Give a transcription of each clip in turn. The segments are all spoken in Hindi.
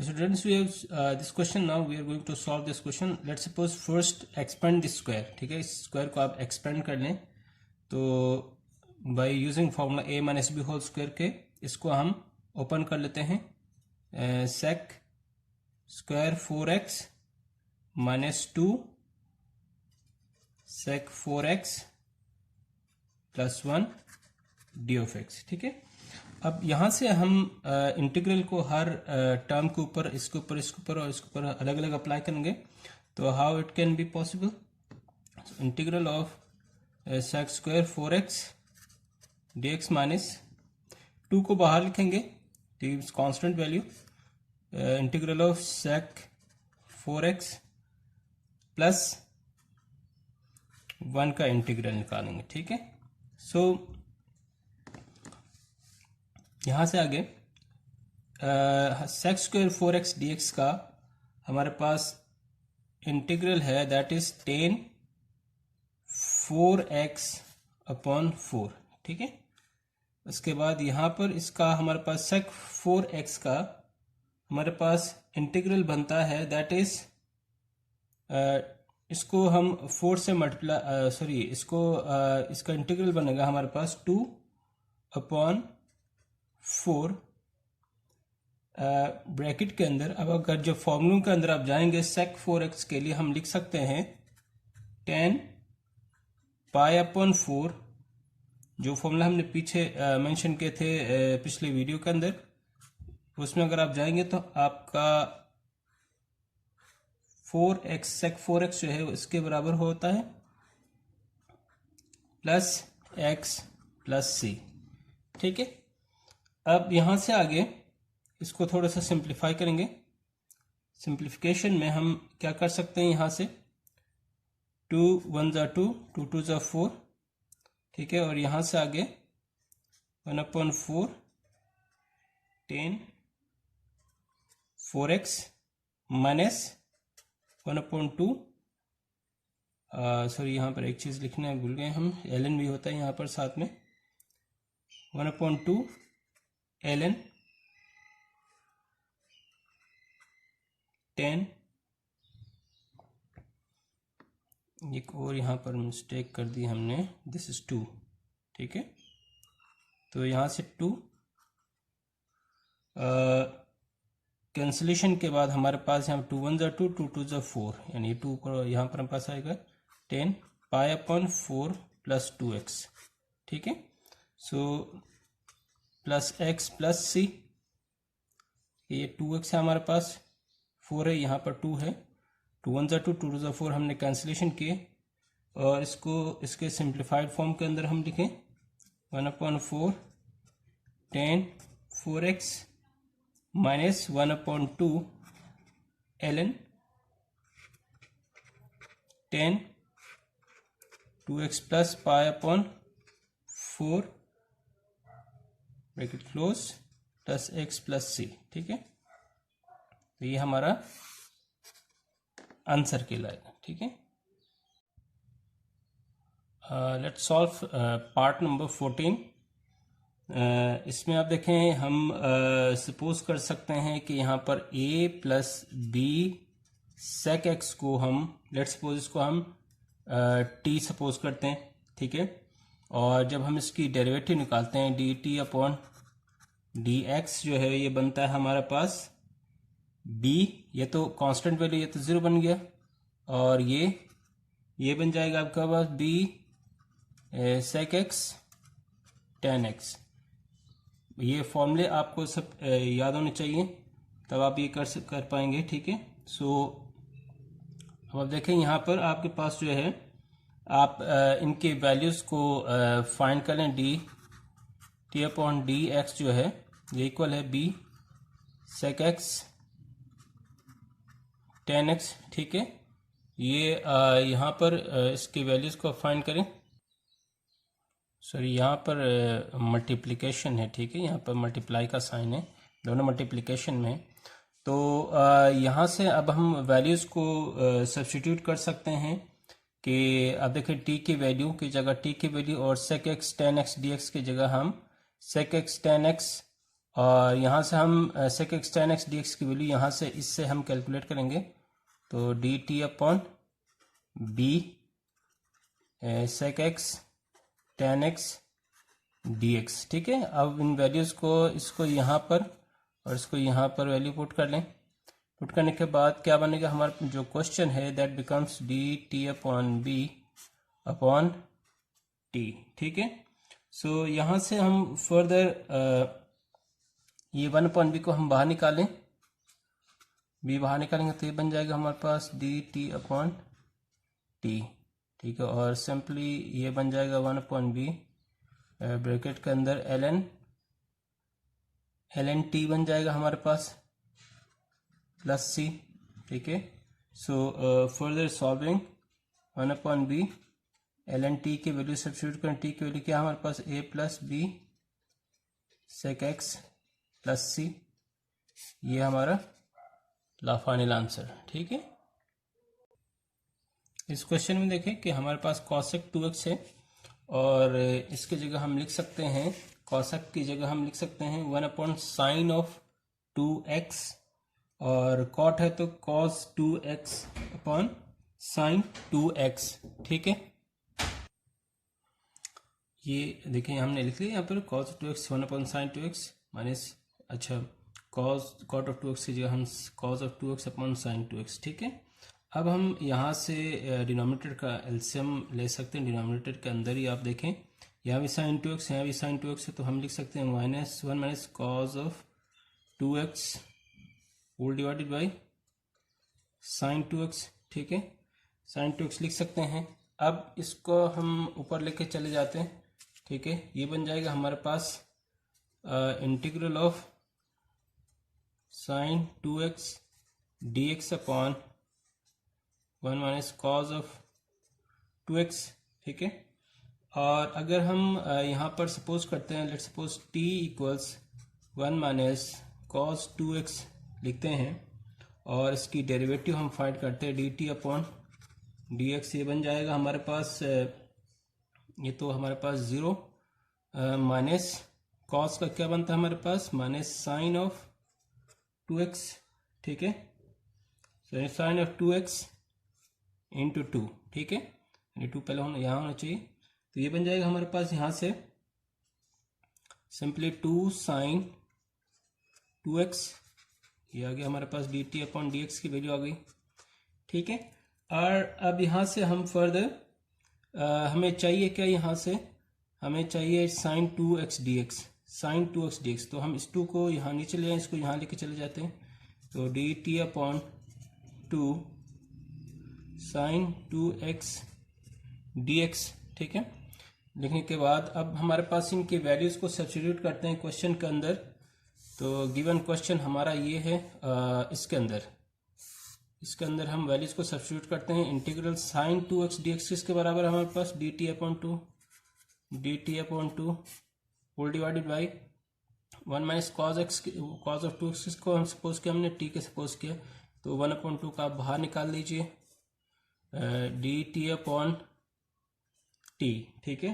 Okay, students, we have this question now. We are going to solve this question. Let's suppose first expand this square. ठीक है, इस स्क्वायर को आप एक्सपेंड कर लें तो by using formula a minus b whole square के इसको हम ओपन कर लेते हैं. Sec square 4x minus 2 sec 4x plus 1 d of x. ठीक है, अब यहाँ से हम इंटीग्रल को हर टर्म के ऊपर इसके ऊपर इसके ऊपर और इसके ऊपर अलग अलग अप्लाई करेंगे. तो how it can be possible. Integral of sec square 4x dx minus 2 को बाहर लिखेंगे तो constant value. Integral of sec 4x plus 1 का इंटीग्रल निकालेंगे. ठीक है, सो यहाँ से आगे सेक स्क्वायर 4x dx का हमारे पास इंटीग्रल है that is ten 4x upon 4. ठीक है, उसके बाद यहाँ पर इसका हमारे पास सेक 4x का हमारे पास इंटीग्रल बनता है दैट इज इसको हम 4 से मल्टीप्लाई इसका इंटीग्रल बनेगा हमारे पास 2 अपॉन 4 ब्रैकेट के अंदर. अब अगर जो फॉर्मूलों के अंदर आप जाएंगे सेक 4x के लिए हम लिख सकते हैं 10 पाई अपॉन 4, जो फॉर्मूला हमने पीछे मेंशन किए थे पिछले वीडियो के अंदर. उसमें अगर आप जाएंगे तो आपका 4x सेक 4x जो है इसके बराबर होता है प्लस x प्लस c. ठीक है, अब यहाँ से आगे इसको थोड़ा सा सिंप्लीफाई करेंगे. सिंप्लीफिकेशन में हम क्या कर सकते हैं, यहाँ से 2 1 ज़ा 2 2 2 ज़ा 4. ठीक है, और यहाँ से आगे 1 upon 4 10 4x minus 1 upon 2 sorry यहाँ पर एक चीज़ लिखना भूल गए हम, ln भी होता है यहाँ पर साथ में. 1 अपॉन 2 ln 10. एक और यहाँ पर मिस्टेक कर दी हमने, दिस इज 2. ठीक है, तो यहाँ से 2 कैंसिलेशन के बाद हमारे पास यहाँ 2 1 ज़ा 2 2 2 ज़ा 4 यानी 2 को यहाँ पर हमारे पास आएगा 10 पाई अपॉन 4 प्लस 2x. ठीक है, so plus x plus c. ये 2x है हमारे पास, 4 है यहाँ पर 2 है. 2 1 ज़ा 2 2 2 ज़ा 4 हमने कैंसिलेशन किए और इसको इसके सिंप्लीफाइड फॉर्म के अंदर हम लिखें 1 upon 4 10 4x minus 1 upon 2 ln 10 2x plus pi upon 4 bracket close plus x plus c. ठीक है, तो ये हमारा आंसर कहलाएगा. ठीक है, लेट्स सॉल्व पार्ट नंबर 14. इसमें आप देखें हम सपोज कर सकते हैं कि यहाँ पर a plus b sec x को हम लेट्स सपोज इसको हम t सपोज करते हैं. ठीक है, और जब हम इसकी डेरिवेटिव निकालते हैं D t upon d x जो है ये बनता है हमारे पास b, ये तो कांस्टेंट वैल्यू, ये तो 0 बन गया, और ये बन जाएगा आपका पास b sec x tan x. ये फॉर्मूले आपको सब याद होने चाहिए तब आप ये कर पाएंगे. ठीक है, सो अब आप देखें यहाँ पर आपके पास जो है आप इनके वैल्यूज़ को फाइंड कर लें. D t upon d x जो है ये इक्वल है b sec x tan x. ठीक है, ये यहाँ पर इसके वैल्यूज़ को फाइंड करें. सॉरी यहाँ पर मल्टीप्लिकेशन है. ठीक है, यहाँ पर मल्टीप्लाई का साइन है, दोनों मल्टीप्लिकेशन में. तो यहाँ से अब हम वैल्यूज़ को सब्स्टिट्यूट कर सकते हैं कि अब देखें t की वैल्यू की जगह t की वैल्यू और sec x tan x d x की जगह हम सेक एक्स टेन एक्स और यहाँ से हम sec x tan x dx की वैल्यू यहाँ से इससे हम कैलकुलेट करेंगे, तो d t upon b sec x tan x dx। ठीक है, अब इन वैल्यूज़ को इसको यहाँ पर और इसको यहाँ पर वैल्यू पुट कर लें। पुट करने के बाद क्या बनेगा, हमारा जो क्वेश्चन है that becomes d t upon b upon t. ठीक है, सो यहाँ से हम फर्दर ये 1/b को हम बाहर निकालें, b बाहर निकालेंगे तो ये बन जाएगा हमारे पास डी टी अपॉन टी। ठीक है, और सिंपली ये बन जाएगा 1/b ब्रैकेट के अंदर ln t बन जाएगा हमारे पास प्लस c। ठीक है, so further solving 1/b ln t की वैल्यू सब्स्टिट्यूट करें, t की वैल्यू क्या है हमारे पास a plus b sec x plus c, ये हमारा फाइनल आंसर। ठीक है, इस क्वेश्चन में देखें कि हमारे पास cosec 2x है और इसकी जगह हम लिख सकते हैं, cosec की जगह हम लिख सकते हैं 1/sin ऑफ 2x, और cot है तो cos 2x upon sin 2x। ठीक है, ये देखिए हमने लिख लिया यहाँ पर cos 2x 1/sin 2x minus, अच्छा cot ऑफ 2x की जगह हम cos of 2x upon sin 2x। ठीक है, अब हम यहाँ से डिनोमिनेटर का एलसीएम ले सकते हैं। डिनोमिनेटर के अंदर ही आप देखें, यहाँ भी sin 2x यहाँ भी sin 2x है, तो हम लिख सकते हैं -1 minus cos of 2x whole divided by sin 2x। ठीक है, sin 2x लिख सकते हैं। अब इसको हम ऊपर लेके चले जाते हैं। ठीक है, ये बन जाएगा हमारे पास integral of sin 2x dx upon 1 minus cos of 2x। ठीक है, और अगर हम यहाँ पर सपोज करते हैं, let suppose t equals 1 minus cos 2x लिखते हैं और इसकी डेरिवेटिव हम फाइंड करते हैं D t upon d x, ये बन जाएगा हमारे पास ये तो हमारे पास 0 माइनस कॉस का क्या बनता है हमारे पास माइनस साइन ऑफ 2x। ठीक है, साइन ऑफ 2x इंटू 2। ठीक है, यानी 2 पहले होना यहाँ होना चाहिए, तो ये बन जाएगा हमारे पास यहाँ से सिंपली 2 साइन 2x, ये आ गया हमारे पास d t upon d x की वैल्यू आ गई। ठीक है, और अब यहाँ से हम फर्दर हमें चाहिए क्या, यहाँ से हमें चाहिए sign 2x dx, sign 2x dx, तो हम इस 2 को यहाँ नीचे ले आए, इसको यहाँ लेके चले जाते हैं, तो d t upon 2 sine 2x dx। ठीक है, लिखने के बाद अब हमारे पास इनके वैल्यूज़ को सब्स्टिट्यूट करते हैं क्वेश्चन के अंदर। तो गिवन क्वेश्चन हमारा ये है, इसके अंदर हम वैल्यूज़ को सब्स्टिट्यूट करते हैं। इंटीग्रल साइन 2x dx किसके बराबर है हमारे पास d t upon 2 whole divided by 1 minus cos of 2x किसको हम सपोज किया, हमने t के सपोज किया, तो 1/2 का आप बाहर निकाल लीजिए डी टी अपॉन टी। ठीक है,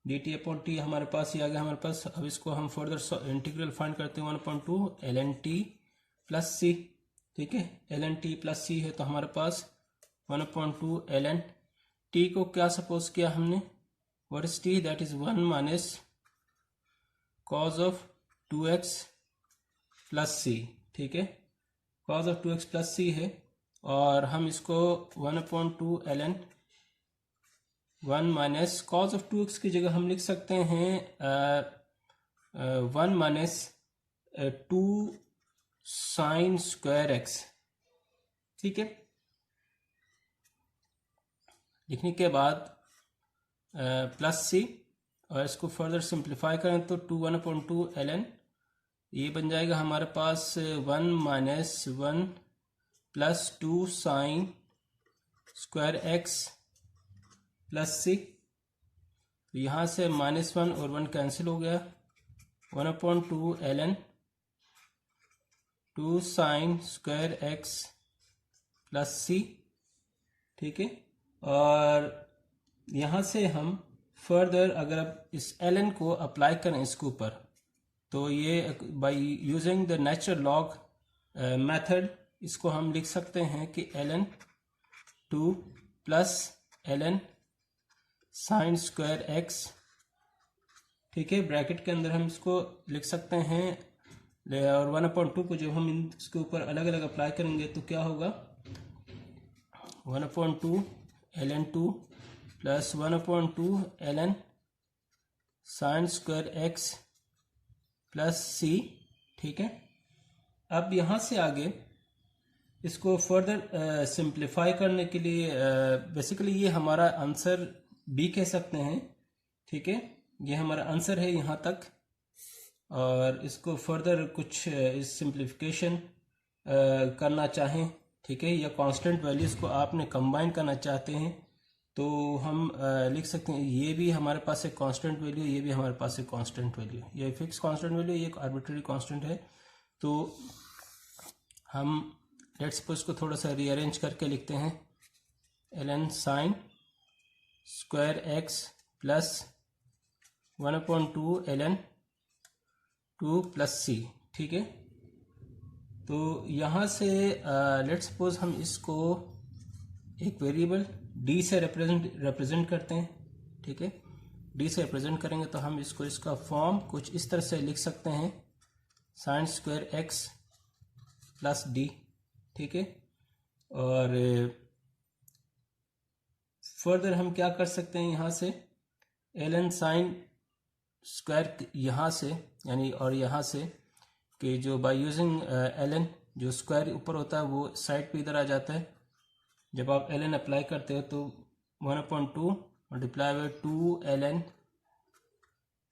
डी टी अपॉन टी हमारे पास ही आ गया हमारे पास। अब इसको हम फर्दर इंटीग्रल फाइंड करते हैं 1/2 ln t प्लस सी। ठीक है, ln t प्लस सी है, तो हमारे पास 1/2 ln t को क्या सपोज किया हमने, what is t, that is 1 minus cos of 2x plus सी। ठीक है, कॉज ऑफ 2x प्लस सी है, और हम इसको 1/2 ln 1 minus cos of 2x की जगह हम लिख सकते हैं 1 माइनस 2 साइन स्क्वायर x। ठीक है, लिखने के बाद प्लस सी, और इसको फर्दर सिंप्लीफाई करें तो 1/2 ln, ये बन जाएगा हमारे पास 1 minus 1 plus 2 sine square x plus C. यहाँ से -1 और 1 कैंसिल हो गया, 1/2 ln 2 sine square x plus सी। ठीक है, और यहाँ से हम फर्दर अगर अब इस ln को अप्लाई करें इसके ऊपर, तो ये by using the natural log method इसको हम लिख सकते हैं कि ln 2 plus ln sign square x, ठीक है, ब्रैकेट के अंदर हम इसको लिख सकते हैं। और 1/2 को जब हम इसके ऊपर अलग अलग अप्लाई करेंगे तो क्या होगा, 1/2 ln 2 plus 1/2 ln sign square x plus c, ठीक है। अब यहाँ से आगे इसको फर्दर सिंप्लीफाई करने के लिए बेसिकली ये हमारा आंसर बी कह सकते हैं, ठीक है। ये हमारा आंसर है यहाँ तक, और इसको फर्दर कुछ इस सिंप्लीफिकेशन करना चाहें, ठीक है, या कांस्टेंट वैल्यूज़ को आपने कंबाइन करना चाहते हैं तो हम लिख सकते हैं ये भी हमारे पास एक कांस्टेंट वैल्यू, ये भी हमारे पास एक कांस्टेंट वैल्यू, ये फिक्स कांस्टेंट वैल्यू, ये एक आर्बिट्रेरी कांस्टेंट है। तो हम लेट्स सपोज को थोड़ा सा रीअरेंज करके लिखते हैं, ln sign square x plus 1/2 ln 2 plus c, ठीक है। तो यहाँ से लेट्स सपोज हम इसको एक वेरिएबल d से रिप्रेजेंट करते हैं, ठीक है। d से रिप्रेजेंट करेंगे तो हम इसको इसका फॉर्म कुछ इस तरह से लिख सकते हैं, sign square x plus d, ठीक है। और फर्दर हम क्या कर सकते हैं, यहाँ से ln साइन स्क्वायर यहाँ से यानी और यहाँ से कि जो बाय यूजिंग ln जो स्क्वायर ऊपर होता है वो साइड पे इधर आ जाता है। जब आप ln अप्लाई करते हो तो 1/2 multiply by 2 ln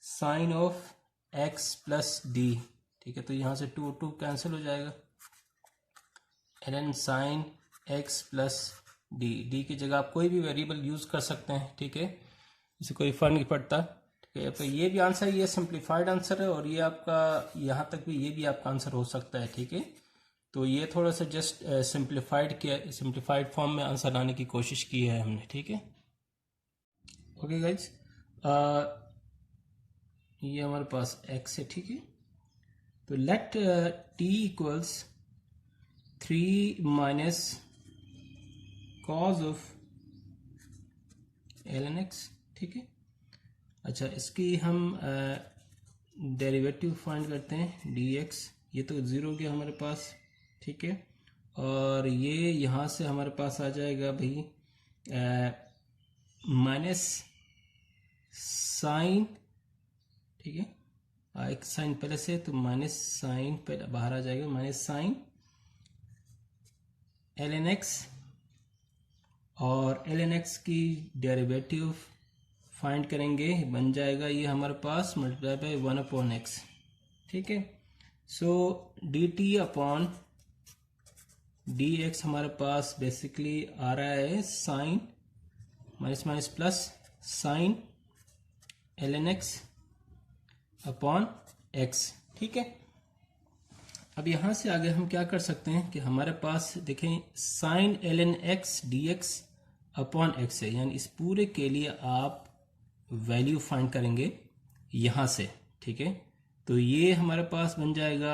sine of x plus d, ठीक है। तो यहाँ से 2 कैंसिल हो जाएगा, ln sine x plus d की जगह आप कोई भी वेरिएबल यूज कर सकते हैं, ठीक है, इसे कोई फर्क नहीं पड़ता, ठीक है। तो ये भी आंसर, ये सिंप्लीफाइड आंसर है, और ये आपका यहाँ तक भी ये भी आपका आंसर हो सकता है, ठीक है। तो ये थोड़ा सा जस्ट सिंप्लीफाइड फॉर्म में आंसर लाने की कोशिश की है हमने, ठीक है। ओके गाइज, ये हमारे पास x है, ठीक है। तो let t equals 3 minus cos of ln x, ठीक है। अच्छा, इसकी हम डेरिवेटिव फाइंड करते हैं dx, ये तो 0 हो गया हमारे पास, ठीक है। और ये यहाँ से हमारे पास आ जाएगा भाई माइनस साइन, ठीक है, एक साइन पहले से, तो माइनस साइन पहले बाहर आ जाएगा, माइनस साइन ln x, और ln x की डेरिवेटिव फाइंड करेंगे, बन जाएगा ये हमारे पास मल्टीप्लाई बाय 1/x, ठीक है। सो dt अपॉन dx हमारे पास बेसिकली आ रहा है sine minus minus plus sine ln x upon x, ठीक है। अब यहाँ से आगे हम क्या कर सकते हैं कि हमारे पास देखें sine ln x dx upon x है, यानी इस पूरे के लिए आप वैल्यू फाइंड करेंगे यहाँ से, ठीक है। तो ये हमारे पास बन जाएगा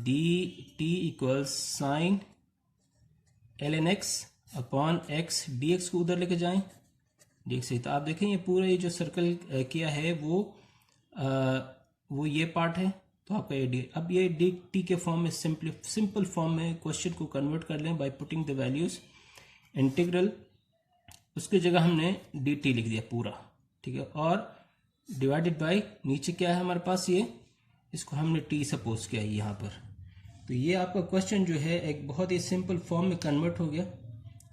dt equals sine ln x upon x, dx को उधर लेके जाएं dx से, तो आप देखें ये पूरा ये जो सर्कल किया है वो ये पार्ट है, तो आपका ये डी, अब ये dt के फॉर्म में सिंपल फॉर्म में क्वेश्चन को कन्वर्ट कर लें by putting the values, integral उसकी जगह हमने dt लिख दिया पूरा, ठीक है, और डिवाइडेड बाय नीचे क्या है हमारे पास, ये इसको हमने t सपोज किया यहाँ पर। तो ये आपका क्वेश्चन जो है एक बहुत ही सिंपल फॉर्म में कन्वर्ट हो गया,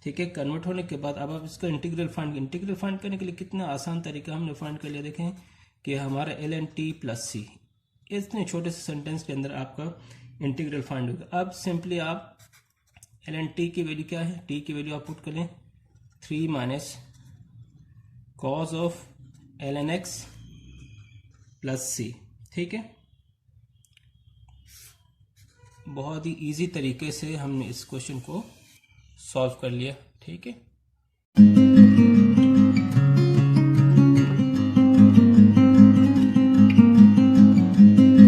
ठीक है। कन्वर्ट होने के बाद अब आप इसका इंटीग्रल फाइंड करने के लिए कितना आसान तरीका हमने फाइंड कर लिया। देखें कि हमारा ln t प्लस c, इतने छोटे से सेंटेंस के अंदर आपका इंटीग्रल फाइंड होगा। अब सिंपली आप ln t की वैल्यू क्या है, t की वैल्यू आप पुट कर लें 3 minus cos of ln x plus c, ठीक है। बहुत ही इजी तरीके से हमने इस क्वेश्चन को सॉल्व कर लिया, ठीक है।